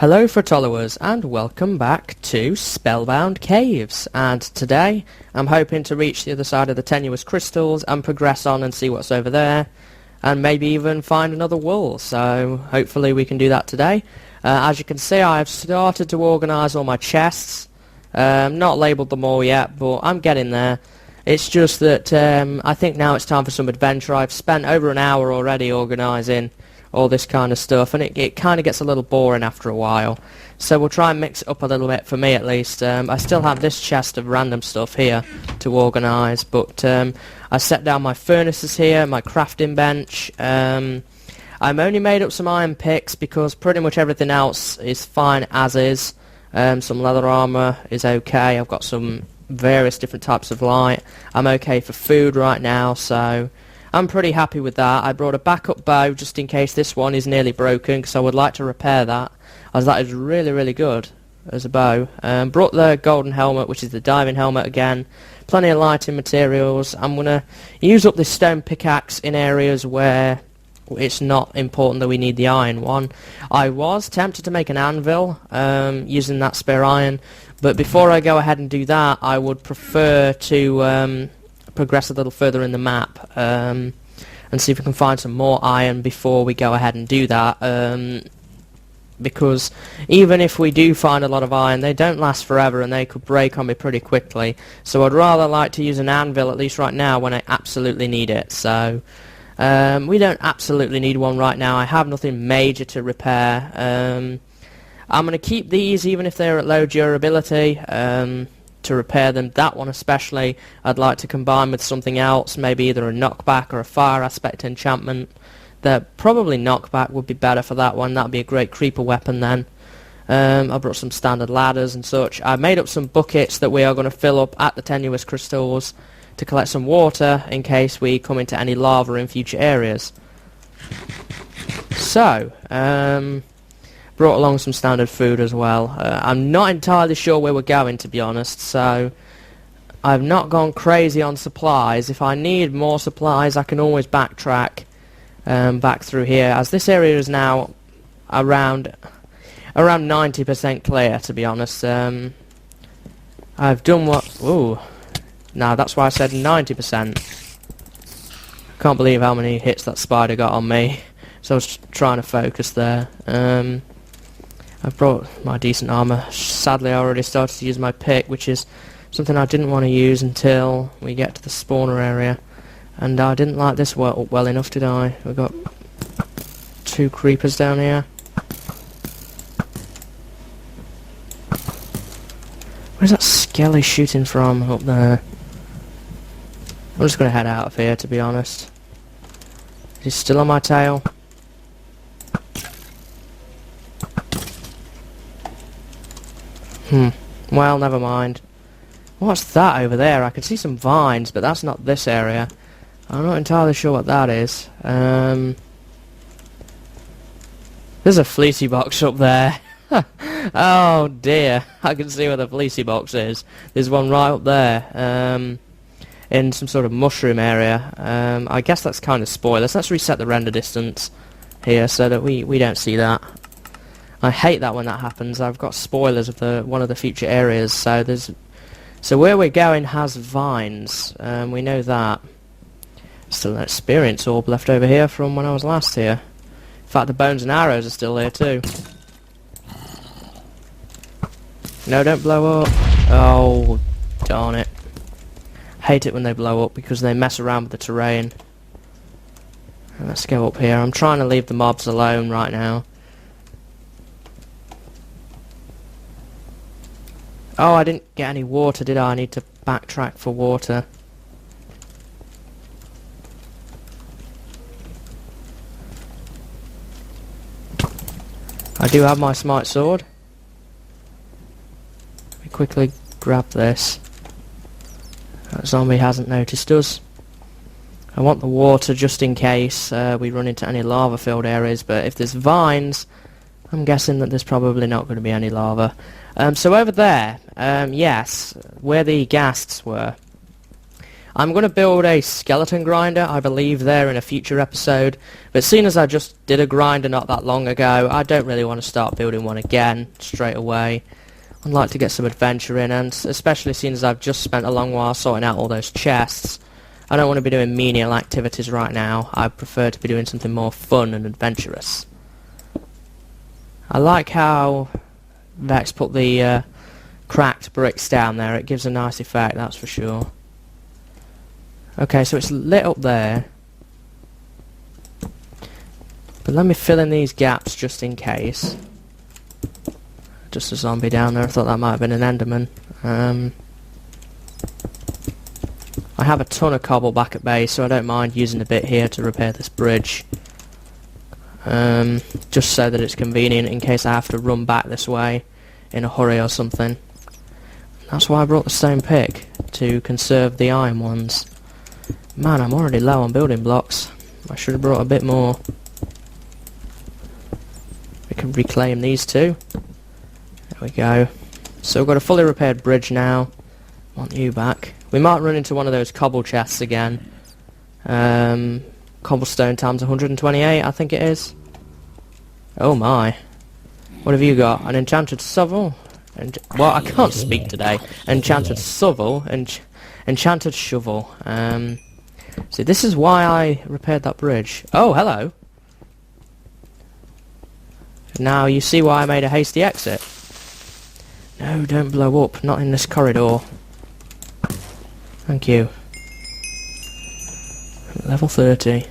Hello followers and welcome back to Spellbound Caves, and today I'm hoping to reach the other side of the tenuous crystals and progress on and see what's over there and maybe even find another wall, so hopefully we can do that today. As you can see, I've started to organise all my chests. Not labelled them all yet, but I'm getting there. It's just that I think now it's time for some adventure. I've spent over an hour already organising all this kind of stuff, and it kind of gets a little boring after a while, so we'll try and mix it up a little bit, for me at least. I still have this chest of random stuff here to organise, but I set down my furnaces here, my crafting bench. I'm only made up some iron picks because pretty much everything else is fine as is. Some leather armour is okay. I've got some various different types of light. I'm okay for food right now, so I'm pretty happy with that. I brought a backup bow just in case this one is nearly broken, because I would like to repair that, as that is really, really good as a bow. Brought the golden helmet, which is the diving helmet again. Plenty of lighting materials. I'm going to use up this stone pickaxe in areas where it's not important that we need the iron one. I was tempted to make an anvil using that spare iron, but before I go ahead and do that, I would prefer to progress a little further in the map and see if we can find some more iron before we go ahead and do that, because even if we do find a lot of iron, they don't last forever and they could break on me pretty quickly, so I'd rather like to use an anvil at least right now when I absolutely need it. So we don't absolutely need one right now. I have nothing major to repair. I'm going to keep these even if they're at low durability to repair them. That one especially I'd like to combine with something else, maybe either a knockback or a fire aspect enchantment. Probably knockback would be better for that one. That would be a great creeper weapon then. I brought some standard ladders and such. I made up some buckets that we are going to fill up at the tenuous crystals to collect some water in case we come into any lava in future areas. So, brought along some standard food as well. I'm not entirely sure where we're going, to be honest, so I've not gone crazy on supplies. If I need more supplies, I can always backtrack back through here, as this area is now around 90% clear, to be honest. I've done what... Ooh. Now that's why I said 90%. Can't believe how many hits that spider got on me. So I was trying to focus there. I've brought my decent armour. Sadly I already started to use my pick, which is something I didn't want to use until we get to the spawner area. And I didn't like this well enough, did I? We've got 2 creepers down here. Where's that skelly shooting from up there? I'm just going to head out of here, to be honest. Is he still on my tail? Well, never mind. What's that over there? I can see some vines, but that's not this area. I'm not entirely sure what that is. There's a fleecy box up there. Oh dear, I can see where the fleecy box is. There's one right up there, in some sort of mushroom area. I guess that's kind of spoilers. Let's reset the render distance here so that we don't see that. I hate that when that happens. I've got spoilers of one of the future areas, so where we're going has vines. We know that. Still an experience orb left over here from when I was last here. In fact, the bones and arrows are still there too. No, don't blow up. Oh, darn it. Hate it when they blow up because they mess around with the terrain. Let's go up here. I'm trying to leave the mobs alone right now. Oh, I didn't get any water, did I? I need to backtrack for water. I do have my smite sword. Let me quickly grab this. That zombie hasn't noticed us. I want the water just in case we run into any lava-filled areas, but if there's vines, I'm guessing that there's probably not going to be any lava. So over there, yes, where the ghasts were, I'm going to build a skeleton grinder, I believe, there in a future episode. But seeing as I just did a grinder not that long ago, I don't really want to start building one again straight away. I'd like to get some adventure in, and especially seeing as I've just spent a long while sorting out all those chests, I don't want to be doing menial activities right now. I prefer to be doing something more fun and adventurous. I like how Vechs put the cracked bricks down there. It gives a nice effect, that's for sure. Okay, so it's lit up there. But let me fill in these gaps just in case. Just a zombie down there. I thought that might have been an Enderman. I have a ton of cobble back at base, so I don't mind using a bit here to repair this bridge. Just so that it's convenient in case I have to run back this way in a hurry or something. That's why I brought the stone pick, to conserve the iron ones. Man, I'm already low on building blocks. I should have brought a bit more. We can reclaim these two. There we go. So we've got a fully repaired bridge now. Want you back. We might run into one of those cobble chests again. Cobblestone times 128, I think it is. Oh my. What have you got? An enchanted shovel? Well, I can't speak today. Enchanted shovel. Enchanted shovel. See, this is why I repaired that bridge. Oh, hello. Now you see why I made a hasty exit. No, don't blow up. Not in this corridor. Thank you. Level 30.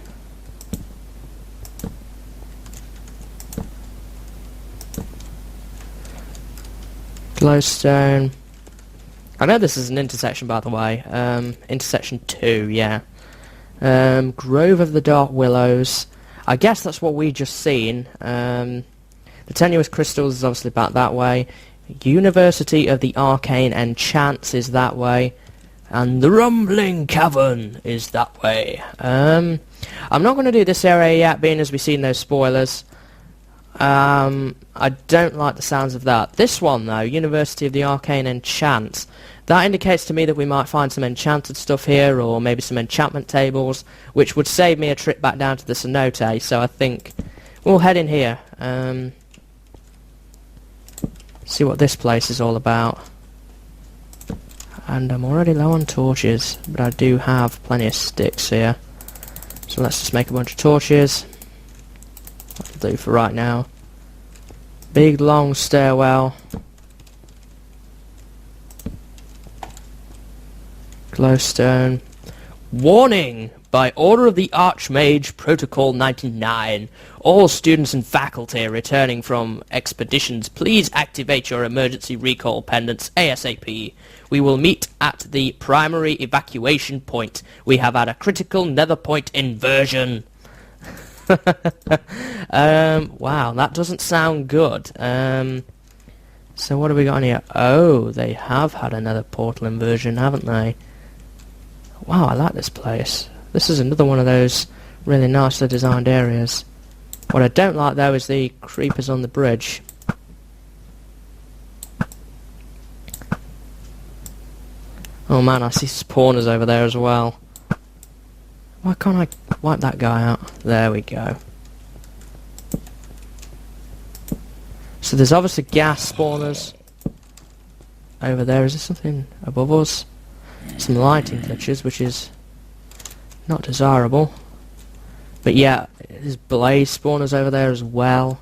Glowstone. I know this is an intersection, by the way. Intersection 2, yeah. Grove of the Dark Willows. I guess that's what we just seen. The Tenuous Crystals is obviously back that way. University of the Arcane Enchants is that way. And the Rumbling Cavern is that way. I'm not going to do this area yet, being as we've seen those spoilers. I don't like the sounds of that. This one, though, University of the Arcane Enchants, that indicates to me that we might find some enchanted stuff here, or maybe some enchantment tables, which would save me a trip back down to the cenote, so I think we'll head in here. See what this place is all about. And I'm already low on torches, but I do have plenty of sticks here. So let's just make a bunch of torches. That'll do for right now. Big long stairwell. Glowstone. Warning! By order of the Archmage, Protocol 99, all students and faculty returning from expeditions, please activate your emergency recall pendants ASAP. We will meet at the primary evacuation point. We have had a critical nether point inversion. Wow, that doesn't sound good. So what have we got in here? Oh, they have had another portal inversion, haven't they? Wow, I like this place. This is another one of those really nicely designed areas. What I don't like, though, is the creepers on the bridge. Oh man, I see spawners over there as well. Why can't I wipe that guy out? There we go. So there's obviously gas spawners over there. Is there something above us? Some lighting glitches, which is not desirable. But yeah, there's blaze spawners over there as well.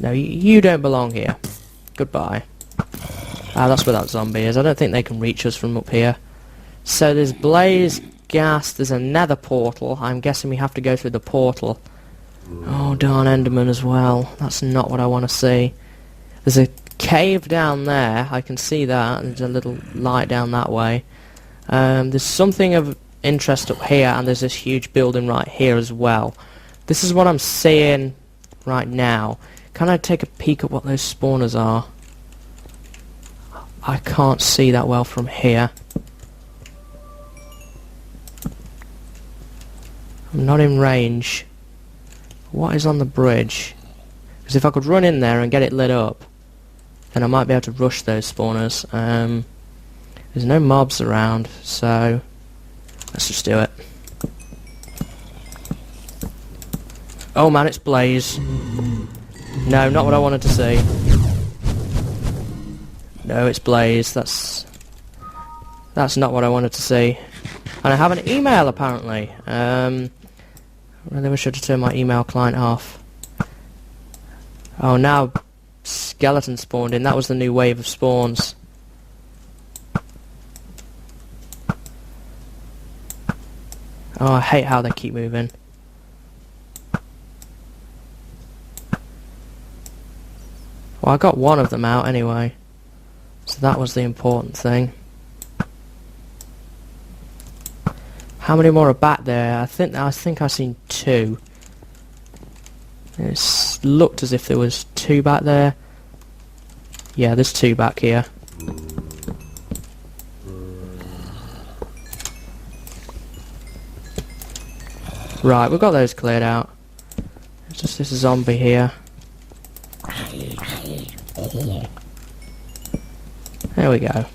No, you don't belong here. Goodbye. Ah, that's where that zombie is. I don't think they can reach us from up here. So there's blaze, gas, there's a nether portal. I'm guessing we have to go through the portal. Oh, darn Enderman as well. That's not what I want to see. There's a cave down there. I can see that. There's a little light down that way. There's something of interest up here, and there's this huge building right here as well. This is what I'm seeing right now. Can I take a peek at what those spawners are? I can't see that well from here. I'm not in range. What is on the bridge? Because if I could run in there and get it lit up, then I might be able to rush those spawners. There's There's no mobs around, so let's just do it. Oh man, it's Blaze. No, not what I wanted to see. No, it's Blaze. That's not what I wanted to see. And I have an email apparently. Really wish I should turn my email client off. Oh, now skeleton spawned in. That was the new wave of spawns. Oh, I hate how they keep moving. Well, I got one of them out anyway. So that was the important thing. How many more are back there? I think I've seen 2. It looked as if there was 2 back there. Yeah, there's 2 back here. Right, we've got those cleared out. It's just this zombie here. There we go.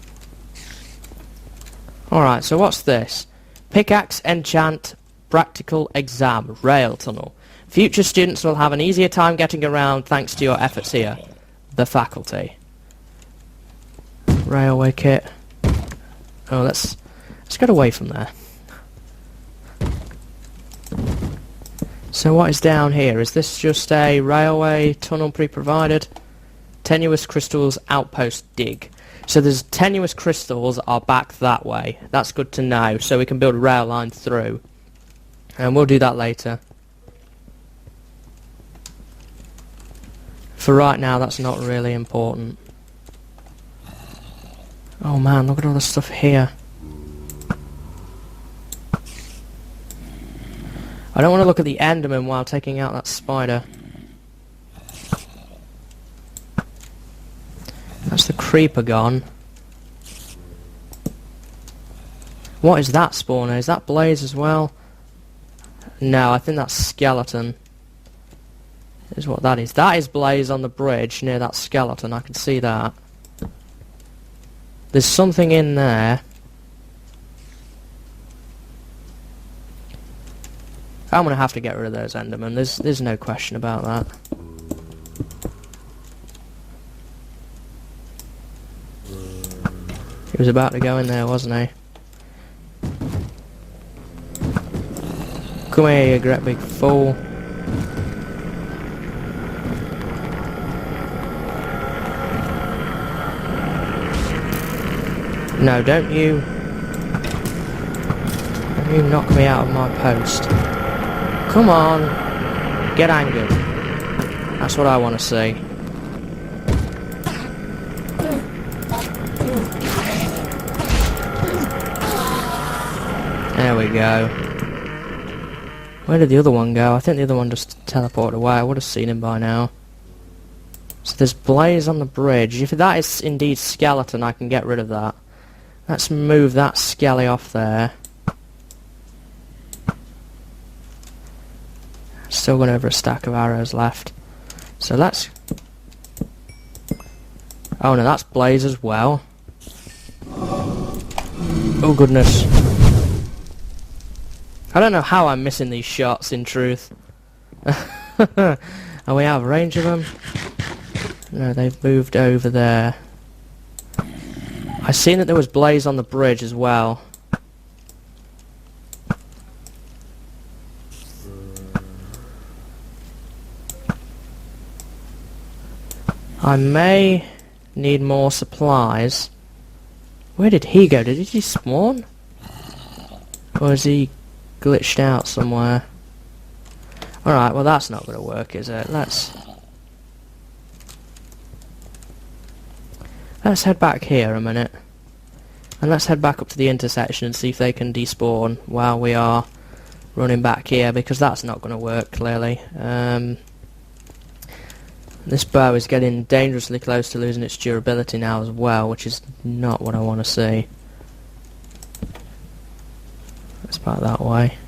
Alright, so what's this? Pickaxe Enchant Practical Exam Rail Tunnel. Future students will have an easier time getting around thanks to your efforts here. The faculty. Railway kit. Oh, let's get away from there. So what is down here? Is this just a railway tunnel pre-provided? Tenuous crystals outpost dig. So there's tenuous crystals are back that way. That's good to know. So we can build a rail line through. And we'll do that later. For right now, that's not really important. Oh man, look at all the stuff here. I don't want to look at the Enderman while taking out that spider. That's the creeper gone. What is that spawner? Is that Blaze as well? No, I think that's skeleton. Is what that is. That is Blaze on the bridge near that skeleton. I can see that. There's something in there. I'm gonna have to get rid of those Endermen. There's no question about that. He was about to go in there, wasn't he? Come here, you great big fool. No, don't you knock me out of my post. Come on, get angered. That's what I want to see. There we go. Where did the other one go? I think the other one just teleported away. I would have seen him by now. So there's Blaze on the bridge. If that is indeed skeleton, I can get rid of that. Let's move that skelly off there. Still got over a stack of arrows left. So let's... Oh no, that's Blaze as well. Oh goodness. I don't know how I'm missing these shots, in truth. Are we out of range of them? No, they've moved over there. I seen that there was Blaze on the bridge as well. I may need more supplies. Where did he go? Did he spawn? Or is he glitched out somewhere? Alright, well that's not going to work, is it? Let's head back here a minute. And let's head back up to the intersection and see if they can despawn while we are running back here, because that's not going to work, clearly. This bow is getting dangerously close to losing its durability now as well, which is not what I want to see. Let's back that way.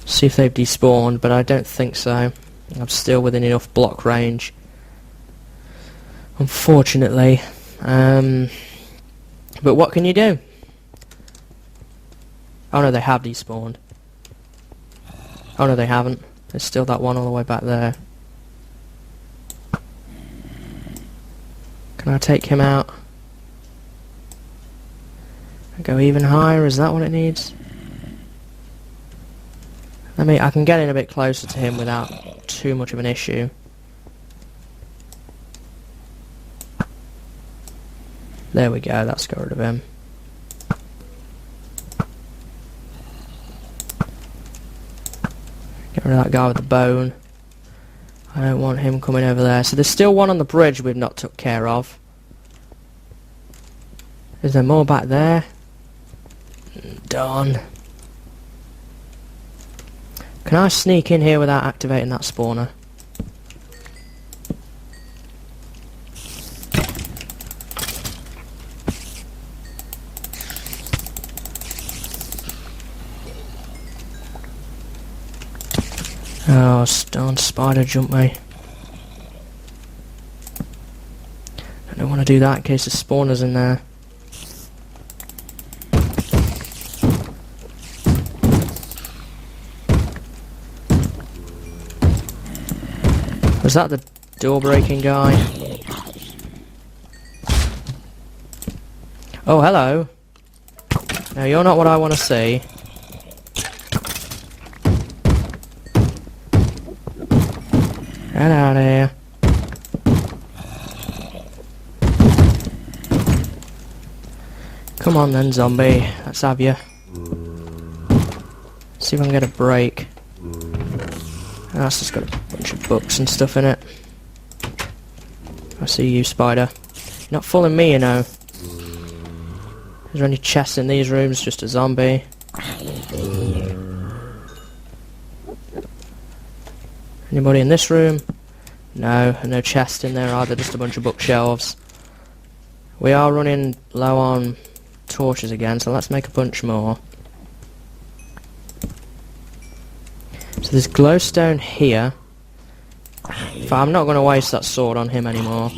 See if they've despawned, but I don't think so. I'm still within enough block range, unfortunately. But what can you do? Oh no, they have despawned. Oh no, they haven't. There's still that one all the way back there. Can I take him out? Go even higher, is that what it needs? I can get in a bit closer to him without too much of an issue. There we go, that's got rid of him. Get rid of that guy with the bone. I don't want him coming over there. So there's still one on the bridge we've not took care of. Is there more back there? Darn. Can I sneak in here without activating that spawner? Oh, darn spider jumped me. I don't want to do that in case the spawner's in there. Was that the door breaking guy? Oh, hello. Now you're not what I want to see. Get out of here. Come on then, zombie. Let's have you. See if I can get a break. That's just got a bunch of books and stuff in it. I see you, spider. You're not fooling me, you know. Is there any chests in these rooms? Just a zombie. Anybody in this room? No, and no chest in there either, just a bunch of bookshelves. We are running low on torches again, so let's make a bunch more. So there's glowstone here. But I'm not going to waste that sword on him anymore.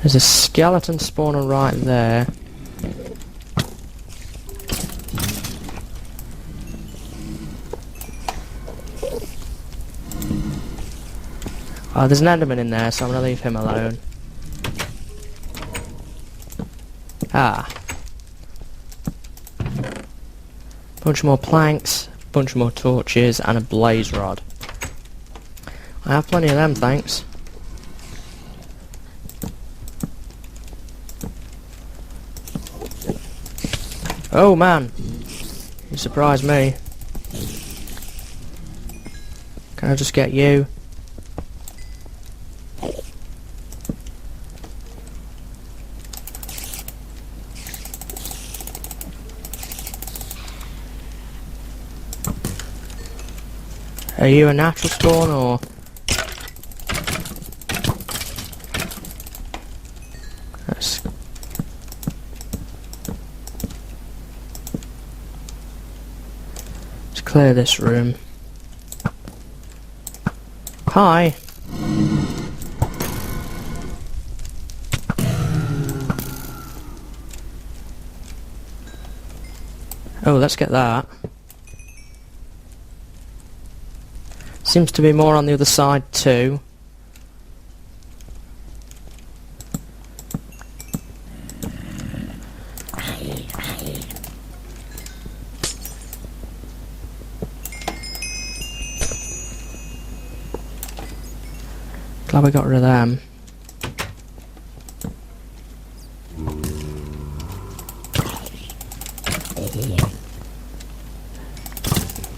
There's a skeleton spawner right there. Oh, there's an enderman in there, so I'm going to leave him alone. Ah. Bunch more planks, bunch more torches, and a blaze rod. I have plenty of them, thanks. Oh man, you surprised me. Can I just get you? Are you a natural spawn or? Let's clear this room. Hi. Oh, let's get that. Seems to be more on the other side too. Glad we got rid of them.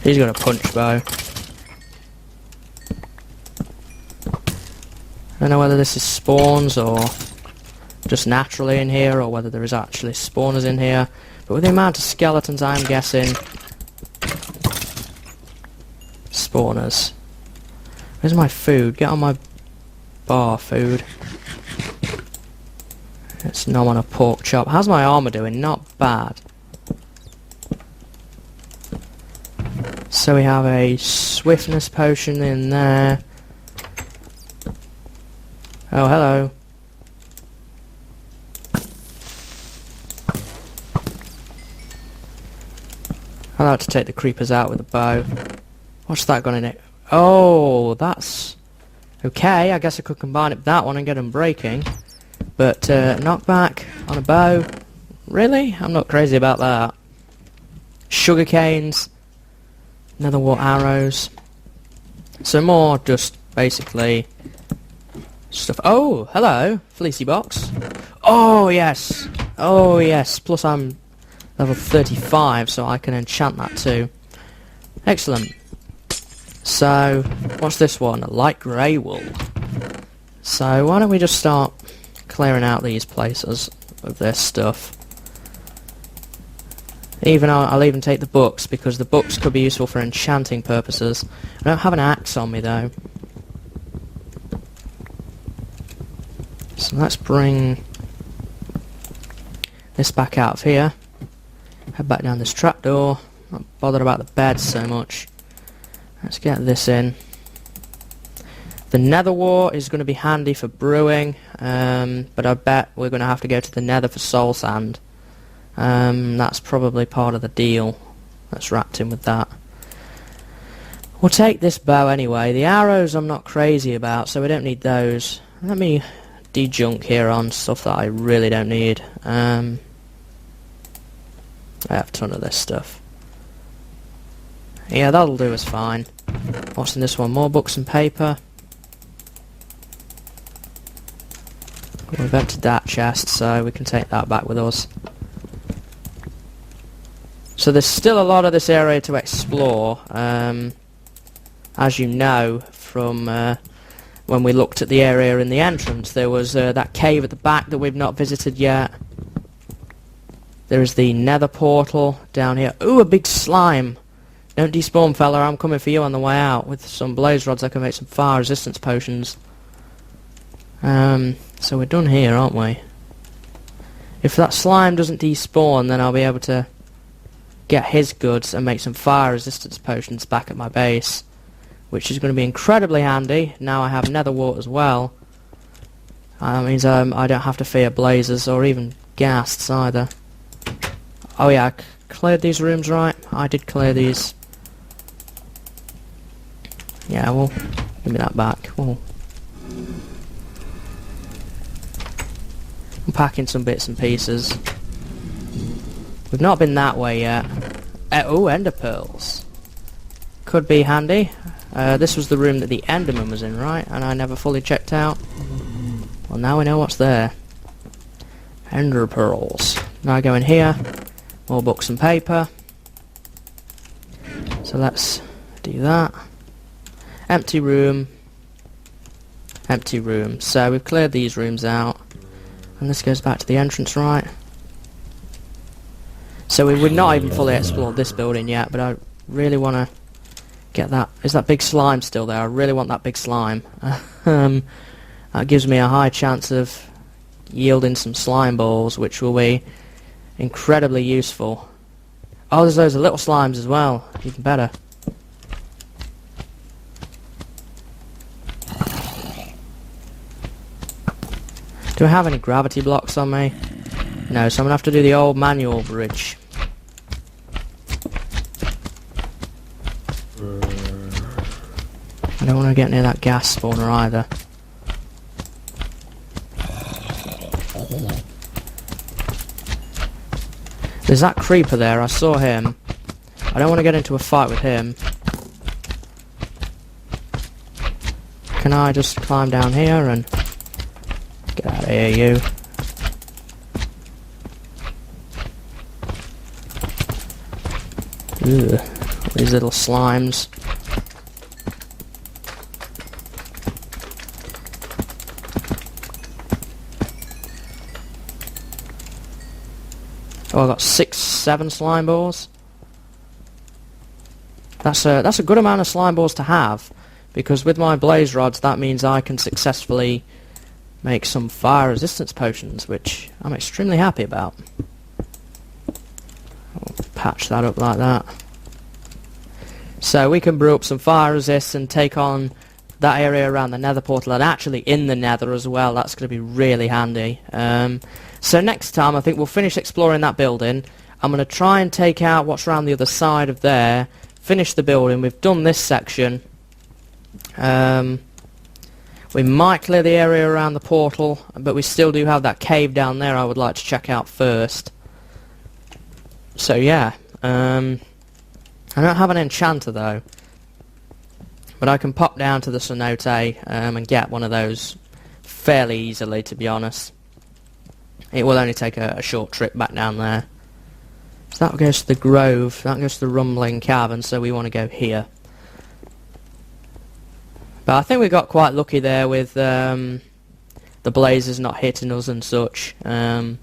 He's got a punch bow. I don't know whether this is spawns or just naturally in here, or whether there is actually spawners in here, but with the amount of skeletons I'm guessing spawners. Where's my food? Get on my bar, food. Let's nom on a pork chop. How's my armor doing? Not bad. So we have a swiftness potion in there. Oh, hello. I like to take the creepers out with a bow. What's that got in it? Oh, that's... okay, I guess I could combine it with that one and get them breaking. But, knockback on a bow? Really? I'm not crazy about that. Sugar canes. Nether wart arrows. So more just, basically... stuff. Oh, hello, fleecy box. Oh, yes. Oh, yes. Plus I'm level 35, so I can enchant that too. Excellent. So, what's this one? A light grey wool. So, why don't we just start clearing out these places of this stuff. I'll even take the books, because the books could be useful for enchanting purposes. I don't have an axe on me, though. So let's bring this back out of here. Head back down this trapdoor. Not bothered about the bed so much. Let's get this in. The nether wart is going to be handy for brewing, but I bet we're going to have to go to the nether for soul sand. That's probably part of the deal that's wrapped in with that. We'll take this bow anyway. The arrows I'm not crazy about, so we don't need those. Let me de-junk here on stuff that I really don't need. I have a ton of this stuff. Yeah, that'll do us fine. What's in this one? More books and paper. We've emptied that chest, so we can take that back with us. So there's still a lot of this area to explore. As you know from when we looked at the area in the entrance, there was that cave at the back that we've not visited yet. There is the nether portal down here. Ooh, a big slime! Don't despawn, fella, I'm coming for you on the way out. With some blaze rods I can make some fire resistance potions. So we're done here, aren't we? If that slime doesn't despawn, then I'll be able to get his goods and make some fire resistance potions back at my base, which is going to be incredibly handy. Now I have nether wart as well. That means I don't have to fear blazes or even ghasts either. Oh yeah, I cleared these rooms right. I did clear these. Yeah, well, give me that back. I'm packing some bits and pieces. We've not been that way yet. Oh, ender pearls. Could be handy. This was the room that the enderman was in, right? And I never fully checked out. Well, now we know what's there. Ender pearls. Now I go in here. More books and paper. So let's do that. Empty room. Empty room. So we've cleared these rooms out. And this goes back to the entrance, right? So we've not even fully explored this building yet, but I really want to get that. Is that big slime still there? I really want that big slime. That gives me a high chance of yielding some slime balls, which will be incredibly useful. Oh, there's loads of little slimes as well. Even better. Do I have any gravity blocks on me? No, so I'm going to have to do the old manual bridge. I don't want to get near that gas spawner either. There's that creeper there, I saw him. I don't want to get into a fight with him. Can I just climb down here and... get out of here, you. Ugh, these little slimes. Oh, I got 6, 7 slime balls. That's a good amount of slime balls to have, because with my blaze rods that means I can successfully make some fire resistance potions, which I'm extremely happy about. I'll patch that up like that. So we can brew up some fire resist and take on that area around the nether portal, and actually in the nether as well. That's going to be really handy. So next time I think we'll finish exploring that building. I'm going to try and take out what's around the other side of there, finish the building. We've done this section. We might clear the area around the portal, but we still do have that cave down there I would like to check out first. So yeah, I don't have an enchanter though, but I can pop down to the cenote and get one of those fairly easily, to be honest. It will only take a short trip back down there. So that goes to the grove, that goes to the rumbling cavern, so we want to go here. But I think we got quite lucky there with the blazes not hitting us and such. And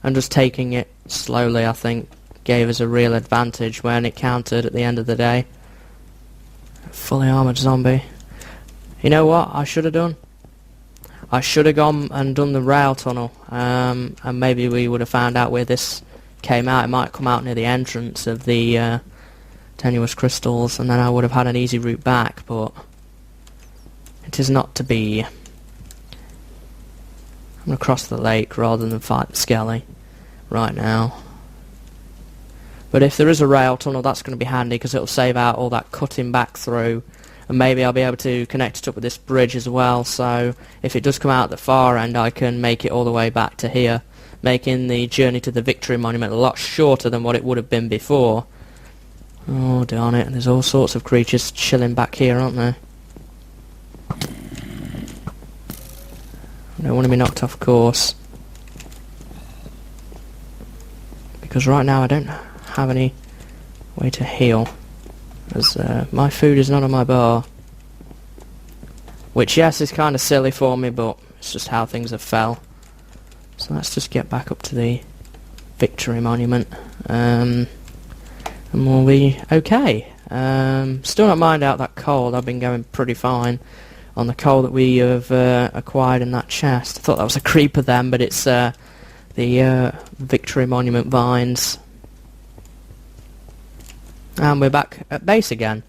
just taking it slowly, I think, gave us a real advantage when it countered at the end of the day. Fully armoured zombie. You know what I should have done? I should have gone and done the rail tunnel, and maybe we would have found out where this came out. It might come out near the entrance of the tenuous crystals, and then I would have had an easy route back, but it is not to be. I'm going to cross the lake rather than fight the skelly right now. But if there is a rail tunnel, that's going to be handy because it'll save out all that cutting back through, and maybe I'll be able to connect it up with this bridge as well, so if it does come out at the far end I can make it all the way back to here, making the journey to the Victory Monument a lot shorter than what it would have been before. Oh darn it, there's all sorts of creatures chilling back here, aren't there? I don't want to be knocked off course, because right now I don't have any way to heal, as my food is not on my bar, which yes is kind of silly for me, but it's just how things have fell. So let's just get back up to the Victory Monument, and we'll be okay. Still not mind out that coal. I've been going pretty fine on the coal that we have acquired in that chest. I thought that was a creeper then, but it's the Victory Monument vines. And we're back at base again.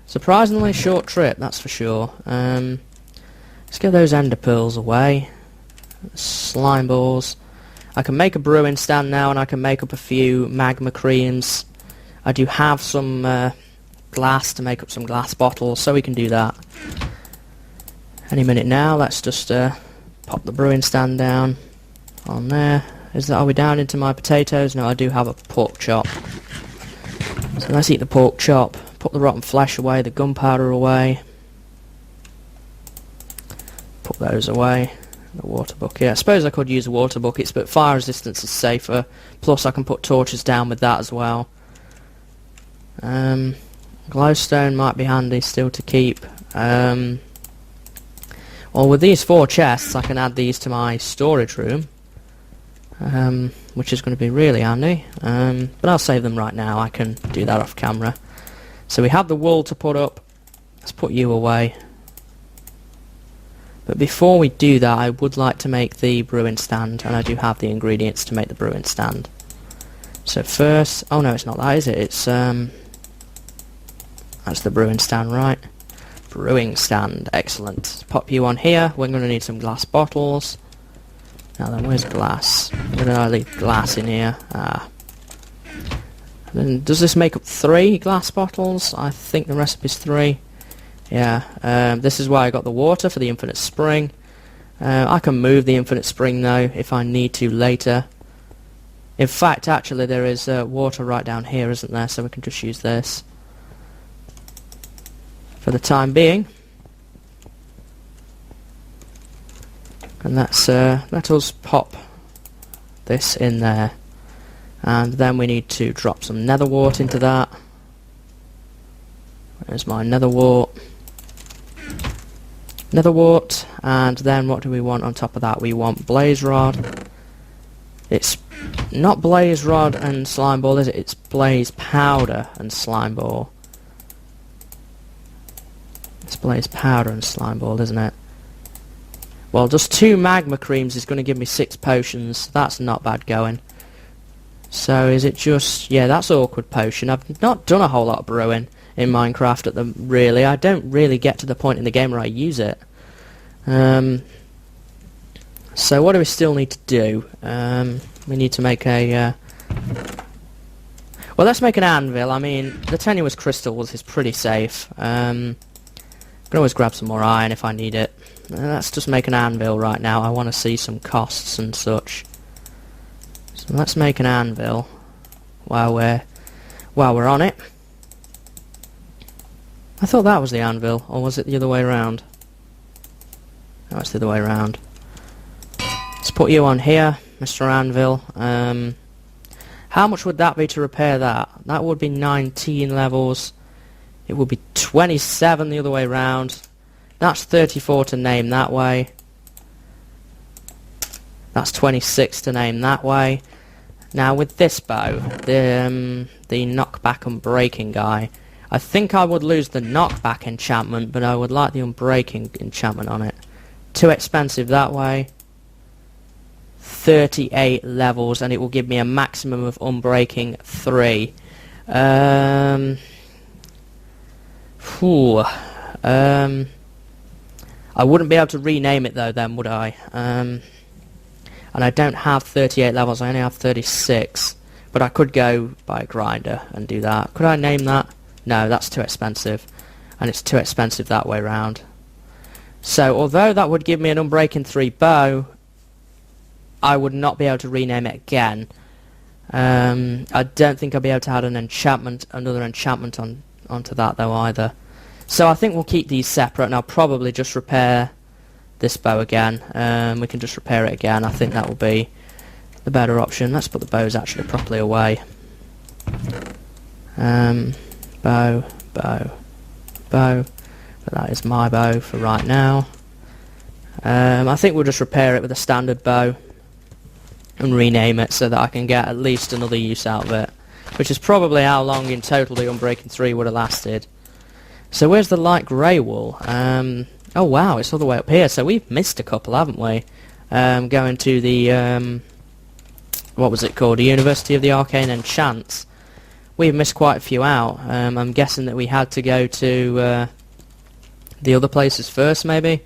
Surprisingly short trip, that's for sure. Let's get those ender pearls away. Slime balls. I can make a brewing stand now, and I can make up a few magma creams. I do have some glass to make up some glass bottles, so we can do that any minute now. Let's just pop the brewing stand down on there. Are we down into my potatoes? No, I do have a pork chop. So let's eat the pork chop, put the rotten flesh away, the gunpowder away, put those away, the water bucket. I suppose I could use water buckets, but fire resistance is safer, plus I can put torches down with that as well. Glowstone might be handy still to keep. Well, with these 4 chests I can add these to my storage room, which is going to be really handy, but I'll save them right now. I can do that off camera. So we have the wool to put up. Let's put you away. But before we do that, I would like to make the brewing stand, and I do have the ingredients to make the brewing stand. So first, oh no, it's not that, is it? It's that's the brewing stand, right? Brewing stand, excellent. Pop you on here. We're going to need some glass bottles. Now then, where's glass? Where did I leave glass in here? Ah. Then does this make up 3 glass bottles? I think the recipe's 3. Yeah, this is why I got the water for the infinite spring. I can move the infinite spring though if I need to later. In fact, actually there is water right down here, isn't there? So we can just use this for the time being. And that's let us pop this in there, and then we need to drop some nether wart into that. There's my nether wart, and then what do we want on top of that? We want blaze rod. It's not blaze rod and slime ball, is it? It's blaze powder and slime ball. It's blaze powder and slime ball, isn't it? Well, just 2 magma creams is going to give me 6 potions. That's not bad going. So is it just... yeah, that's awkward potion. I've not done a whole lot of brewing. in Minecraft at the really. I don't really get to the point in the game where I use it. So what do we still need to do? We need to make a... Well, let's make an anvil. I mean, the tenuous crystals is pretty safe. Can always grab some more iron if I need it. Let's just make an anvil right now. I want to see some costs and such. So let's make an anvil while we're on it. I thought that was the anvil, or was it the other way around? No, it's the other way around. Let's put you on here, Mr. Anvil. How much would that be to repair that? That would be 19 levels. It would be 27 the other way round. That's 34 to name that way. That's 26 to name that way. Now with this bow, the knockback and breaking guy, I think I would lose the knockback enchantment, but I would like the unbreaking enchantment on it. Too expensive that way. 38 levels, and it will give me a maximum of unbreaking 3. I wouldn't be able to rename it though then, would I? And I don't have 38 levels, I only have 36. But I could go buy a grinder and do that. Could I name that? No, that's too expensive. And it's too expensive that way round. So although that would give me an unbreaking 3 bow, I would not be able to rename it again. I don't think I'll be able to add an enchantment, another enchantment onto that though either. So I think we'll keep these separate, and I'll probably just repair this bow again. We can just repair it again. I think that will be the better option. Let's put the bows actually properly away. Bow. But that is my bow for right now. I think we'll just repair it with a standard bow and rename it so that I can get at least another use out of it, which is probably how long in total the Unbreaking 3 would have lasted. So where's the light grey wool? Oh wow, it's all the way up here, so we've missed a couple, haven't we? Going to the, what was it called? The University of the Arcane Enchants. We've missed quite a few out. I'm guessing that we had to go to the other places first, maybe?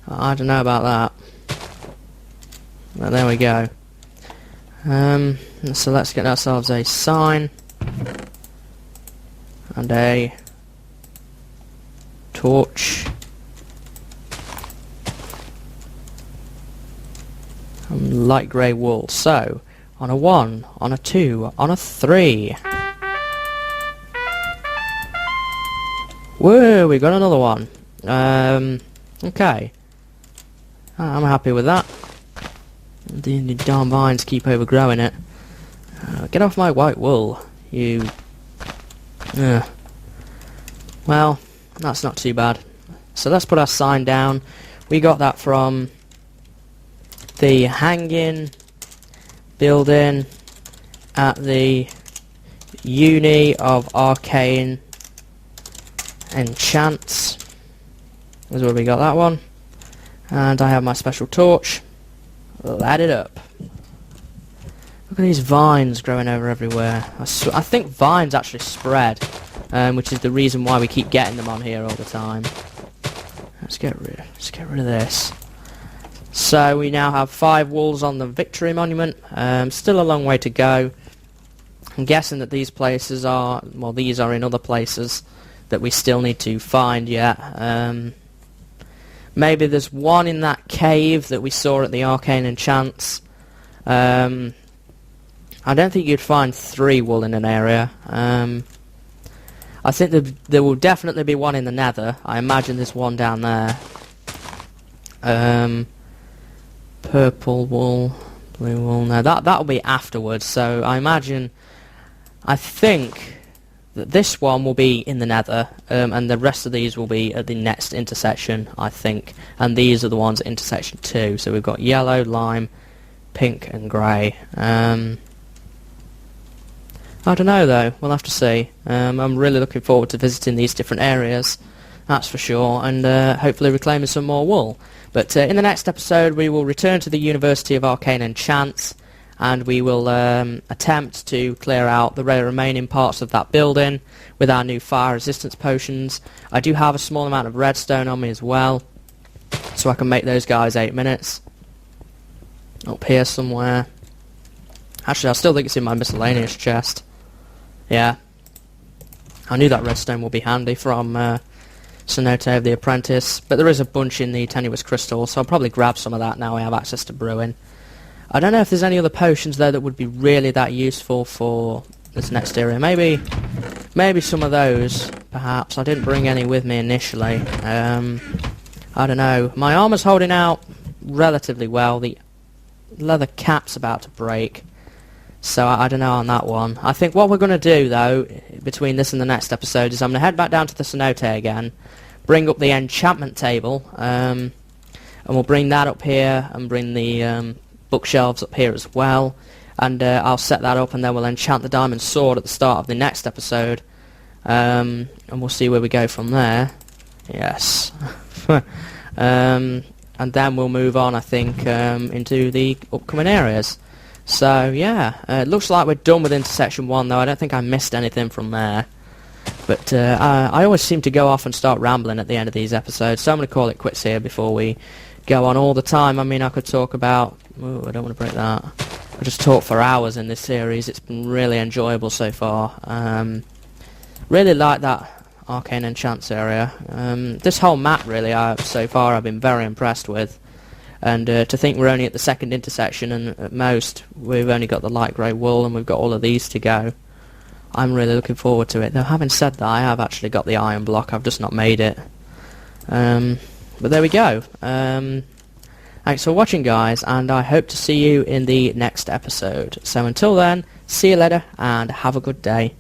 I don't know about that. Well, there we go. So let's get ourselves a sign and a torch and light grey wool. So on a 1, on a 2, on a 3. Whoa, we got another one. Okay. I'm happy with that. The darn vines keep overgrowing it. Get off my white wool, you... Well, that's not too bad. So let's put our sign down. We got that from the hanging building at the Uni of Arcane Enchants. Is where we got that one. And I have my special torch. Light it up. Look at these vines growing over everywhere. I think vines actually spread, which is the reason why we keep getting them on here all the time. Let's get rid of this. So we now have 5 walls on the Victory Monument. Still a long way to go. I'm guessing that these places are, well, these are in other places that we still need to find yet. Maybe there's one in that cave that we saw at the Arcane Enchants. I don't think you'd find 3 wool in an area. I think there will definitely be one in the Nether. I imagine there's one down there. Purple wool, blue wool. No, that'll be afterwards. So I think that this one will be in the Nether, and the rest of these will be at the next intersection, I think. And these are the ones at intersection 2. So we've got yellow, lime, pink, and grey. I don't know though. We'll have to see. I'm really looking forward to visiting these different areas, that's for sure, and hopefully reclaiming some more wool. But in the next episode, we will return to the University of Arcane Enchants and we will attempt to clear out the remaining parts of that building with our new fire resistance potions. I do have a small amount of redstone on me as well, so I can make those guys 8 minutes. Up here somewhere. Actually, I still think it's in my miscellaneous chest. Yeah. I knew that redstone will be handy from Cenote of the Apprentice, but there is a bunch in the tenuous crystal, so I'll probably grab some of that now I have access to brewing. I don't know if there's any other potions though that would be really that useful for this next area. Maybe some of those, perhaps. I didn't bring any with me initially. I don't know. My armor's holding out relatively well. The leather cap's about to break, so I don't know on that one. I think what we're going to do though, between this and the next episode, is I'm going to head back down to the cenote again, bring up the enchantment table, and we'll bring that up here, and bring the bookshelves up here as well, and I'll set that up, and then we'll enchant the diamond sword at the start of the next episode, and we'll see where we go from there. Yes. And then we'll move on, I think, into the upcoming areas. So yeah, it looks like we're done with intersection 1 though. I don't think I missed anything from there. But I always seem to go off and start rambling at the end of these episodes, so I'm going to call it quits here before we go on all the time. I mean, I could talk about... Ooh, I don't want to break that. I just talk for hours in this series. It's been really enjoyable so far. Really like that Arcane Enchants area. This whole map, really, so far I've been very impressed with. And to think we're only at the second intersection, and at most we've only got the light grey wool, and we've got all of these to go. I'm really looking forward to it. Though having said that, I have actually got the iron block. I've just not made it. But there we go. Thanks for watching, guys, and I hope to see you in the next episode. So until then, see you later, and have a good day.